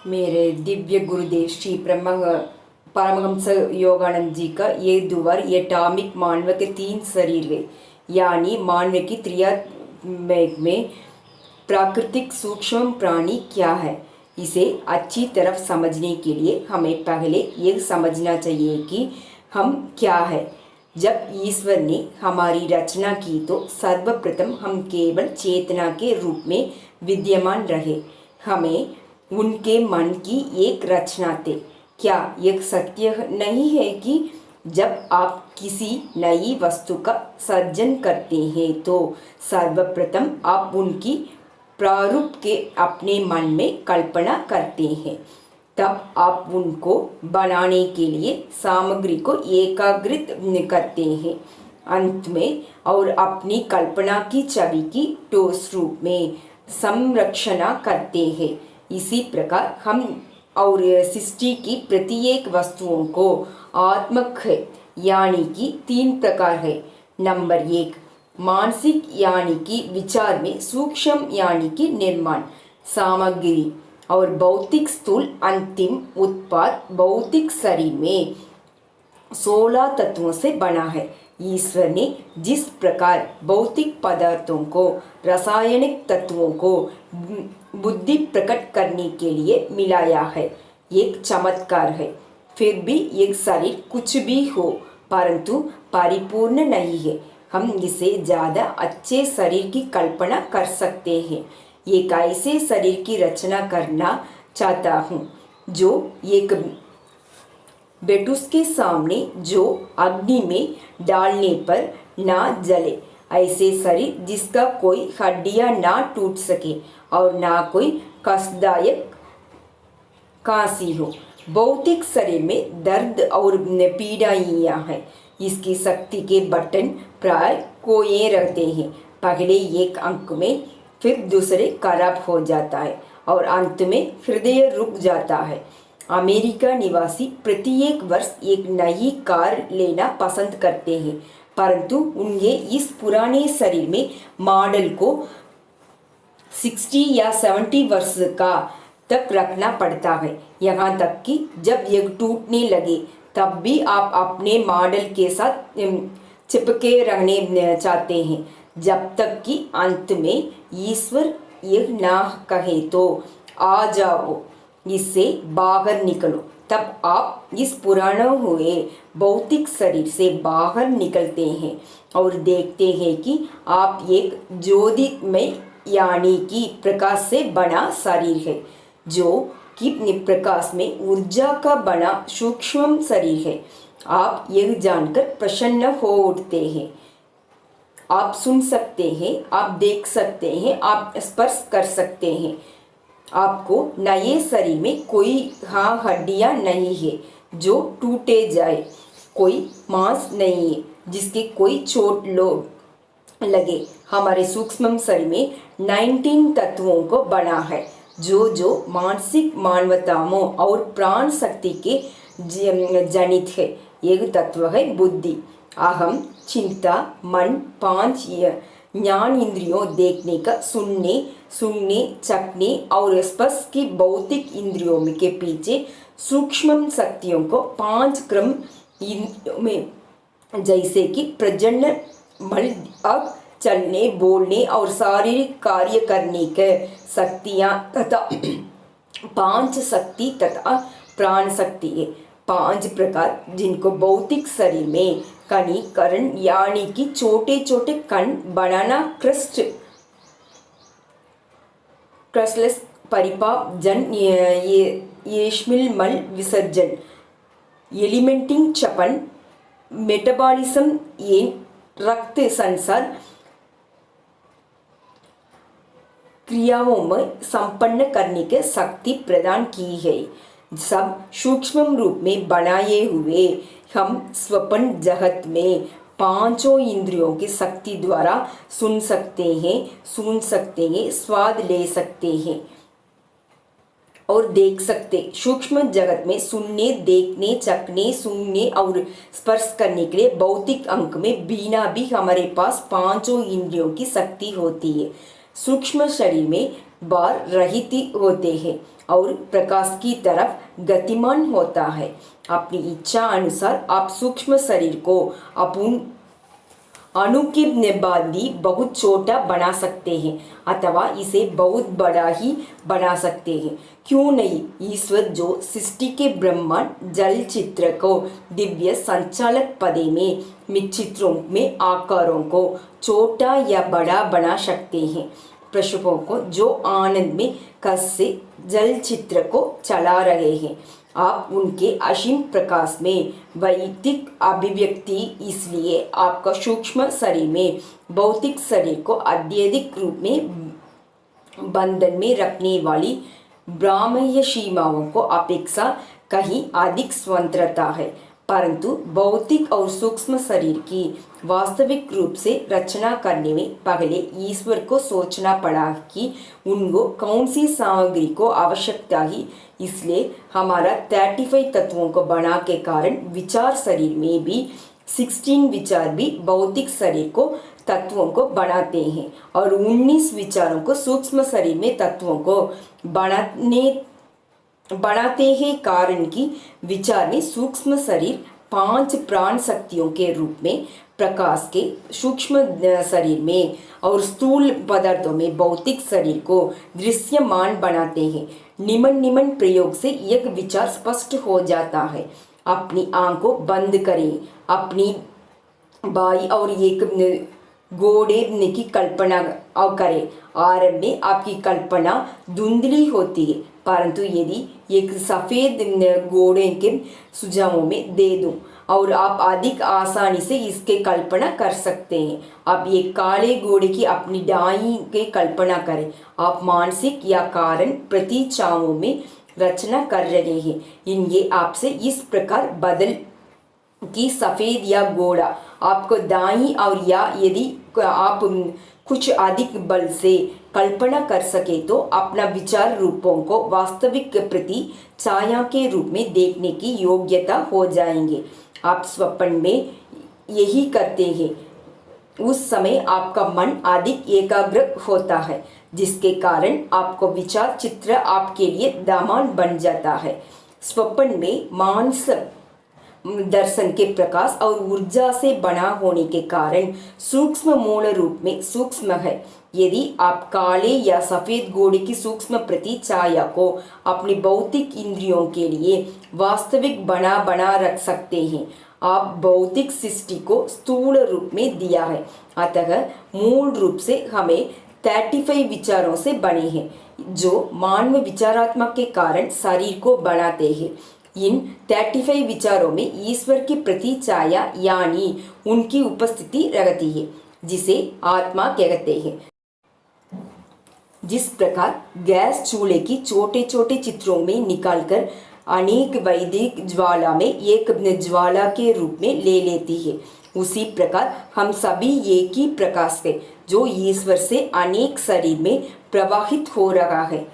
मेरे दिव्य गुरुदेव श्री परमहंस योगानंद जी का ये दुवर ये एटॉमिक मानव के 3 शरीर है, यानी मानव की त्रियात्मिक में प्राकृतिक सूक्ष्म प्राणी क्या है। इसे अच्छी तरफ समझने के लिए हमें पहले ये समझना चाहिए कि हम क्या है। जब ईश्वर ने हमारी रचना की तो सर्वप्रथम हम केवल चेतना के रूप में विद्यमान रहे। हमें उनके मन की एक रचना थे। क्या यह सत्य नहीं है कि जब आप किसी नई वस्तु का सर्जन करते हैं तो सर्वप्रथम आप उनकी प्रारूप के अपने मन में कल्पना करते हैं, तब आप उनको बनाने के लिए सामग्री को एकाग्रित करते हैं अंत में, और अपनी कल्पना की छवि की ठोस रूप में संरक्षण करते हैं। इसी प्रकार हम और सृष्टि की प्रत्येक वस्तुओं को आत्मक है, यानी कि 3 प्रकार है। नंबर 1 मानसिक, यानी कि विचार में सूक्ष्म, यानी कि निर्माण सामग्री, और भौतिक स्थूल अंतिम उत्पाद भौतिक शरीर में 16 तत्वों से बना है। ईश्वर ने जिस प्रकार भौतिक पदार्थों को रासायनिक तत्वों को बुद्धि प्रकट करने के लिए मिलाया है, एक चमत्कार है। फिर भी एक शरीर कुछ भी हो परंतु परिपूर्ण नहीं है। हम इसे ज़्यादा अच्छे शरीर की कल्पना कर सकते हैं। एक ऐसे शरीर की रचना करना चाहता हूँ जो एक बेटुस के सामने जो अग्नि में डालने पर ना जले, ऐसे शरीर जिसका कोई हड्डियां ना टूट सके और ना कोई कष्टदायक कांसी हो। भौतिक शरीर में दर्द और पीड़ाइयाँ हैं। इसकी शक्ति के बटन प्राय खोए रहते हैं। पहले एक अंक में, फिर दूसरे खराब हो जाता है और अंत में हृदय रुक जाता है। अमेरिका निवासी प्रत्येक वर्ष एक नई कार लेना पसंद करते हैं, परंतु उन्हें इस पुराने शरीर में मॉडल को 60 या 70 वर्ष का तक रखना पड़ता है। यहाँ तक कि जब यह टूटने लगे तब भी आप अपने मॉडल के साथ चिपके रहने चाहते हैं, जब तक कि अंत में ईश्वर यह ना कहे तो आ जाओ, इससे बाहर निकलो। तब आप इस पुराना हुए भौतिक शरीर से बाहर निकलते हैं और देखते हैं कि आप एक ज्योतिर्मय, यानी कि प्रकाश से बना शरीर है, जो कि प्रकाश में ऊर्जा का बना सूक्ष्म शरीर है। आप यह जानकर प्रसन्न हो उठते हैं। आप सुन सकते हैं, आप देख सकते हैं, आप स्पर्श कर सकते हैं। आपको नए शरीर में कोई हड्डियां नहीं है जो टूटे जाए, कोई मांस नहीं है जिसके कोई चोट लगे। हमारे सूक्ष्म शरीर में 19 तत्वों को बना है, जो मानसिक मानवताओं और प्राण शक्ति के जनित है। एक तत्व है बुद्धि, अहम, चिंता, मन, 5 ज्ञान इंद्रियों, देखने का, सुनने, चखने और स्पर्श की भौतिक इंद्रियों के पीछे सूक्ष्म शक्तियों को 5 क्रम में, जैसे कि प्रजनन, मल, अब चलने, बोलने और शारीरिक कार्य करने के शक्तियाँ तथा 5 शक्ति तथा प्राण शक्ति है। 5 प्रकार जिनको भौतिक शरीर में कणीकरण, यानी कि छोटे छोटे कण बनाना, क्रस्टलेस परिपाजन, ये मल विसर्जन, एलिमेंटिंग चपन, मेटाबॉलिज्म, ये रक्त संसार क्रियाओं में संपन्न करने के शक्ति प्रदान की है। सब सूक्ष्म रूप में बनाए हुए हम स्वप्न जगत में 5 इंद्रियों की शक्ति द्वारा सुन सकते हैं, स्वाद ले सकते हैं और देख सकते। सूक्ष्म जगत में सुनने, देखने, चखने, सूंघने और स्पर्श करने के लिए भौतिक अंक में बिना भी हमारे पास 5 इंद्रियों की शक्ति होती है। सूक्ष्म शरीर में बार रहित होते हैं और प्रकाश की तरफ गतिमान होता है। अपनी इच्छा अनुसार आप सूक्ष्म शरीर को अपन अणु के बाद भी बहुत छोटा बना सकते हैं अथवा इसे बहुत बड़ा ही बना सकते हैं। क्यों नहीं, ईश्वर जो सृष्टि के ब्रह्मांड जल चित्र को दिव्य संचालक पदे में चित्रों में आकारों को छोटा या बड़ा बना सकते हैं। प्रशुभों को जो आनंद में कस से जल चित्र को चला रहे हैं, आप उनके असीम प्रकाश में वैयक्तिक अभिव्यक्ति, इसलिए आपका सूक्ष्म शरीर में भौतिक शरीर को अत्यधिक रूप में बंधन में रखने वाली ब्राह्मणीय सीमाओं को अपेक्षा कहीं अधिक स्वतंत्रता है। परंतु भौतिक और सूक्ष्म शरीर की वास्तविक रूप से रचना करने में पहले ईश्वर को सोचना पड़ा कि उनको कौन सी सामग्री को आवश्यकता ही। इसलिए हमारा 35 तत्वों को बना के कारण विचार शरीर में भी 16 विचार भी भौतिक शरीर को तत्वों को बनाते हैं और 19 विचारों को सूक्ष्म शरीर में तत्वों को बनाते हैं। कारण कि विचार में सूक्ष्म शरीर 5 प्राण शक्तियों के रूप में प्रकाश के सूक्ष्म शरीर में और स्थूल पदार्थों में भौतिक शरीर को दृश्यमान बनाते हैं। निमन प्रयोग से एक विचार स्पष्ट हो जाता है। अपनी आंखों बंद करें, अपनी बाई और एक घोड़े की कल्पना करें। आरंभ में आपकी कल्पना धुंधली होती है, परंतु यदि एक सफ़ेद घोड़े के सुझावों में दे दूं और आप अधिक आसानी से इसके कल्पना कर सकते हैं। आप एक काले घोड़े की अपनी दाई के कल्पना करें। आप मानसिक या कारण प्रतिचाओं में रचना कर रहे हैं। इनके आपसे इस प्रकार बदल कि सफ़ेद या घोड़ा आपको दाई और या यदि आप कुछ अधिक बल से कल्पना कर सके तो अपना विचार रूपों को वास्तविक प्रति छाया के रूप में देखने की योग्यता हो जाएंगे। आप स्वप्न में यही करते हैं, उस समय आपका मन अधिक एकाग्र होता है, जिसके कारण आपको विचार चित्र आपके लिए दामान बन जाता है। स्वप्न में मानस दर्शन के प्रकाश और ऊर्जा से बना होने के कारण सूक्ष्म मूल रूप में सूक्ष्म है। यदि आप काले या सफ़ेद घोड़े की सूक्ष्म प्रति छाया को अपनी भौतिक इंद्रियों के लिए वास्तविक बना रख सकते हैं, आप भौतिक सृष्टि को स्थूल रूप में दिया है। अतः मूल रूप से हमें 35 विचारों से बने हैं, जो मानव विचारात्मक के कारण शरीर को बनाते हैं। इन 35 विचारों में ईश्वर की प्रति छाया यानी उनकी उपस्थिति रहती है, जिसे आत्मा कहते हैं। जिस प्रकार गैस चूल्हे की छोटे छोटे चित्रों में निकालकर अनेक वैदिक ज्वाला में एक ज्वाला के रूप में ले लेती है, उसी प्रकार हम सभी एक ही प्रकाश है जो ईश्वर से अनेक शरीर में प्रवाहित हो रहा है।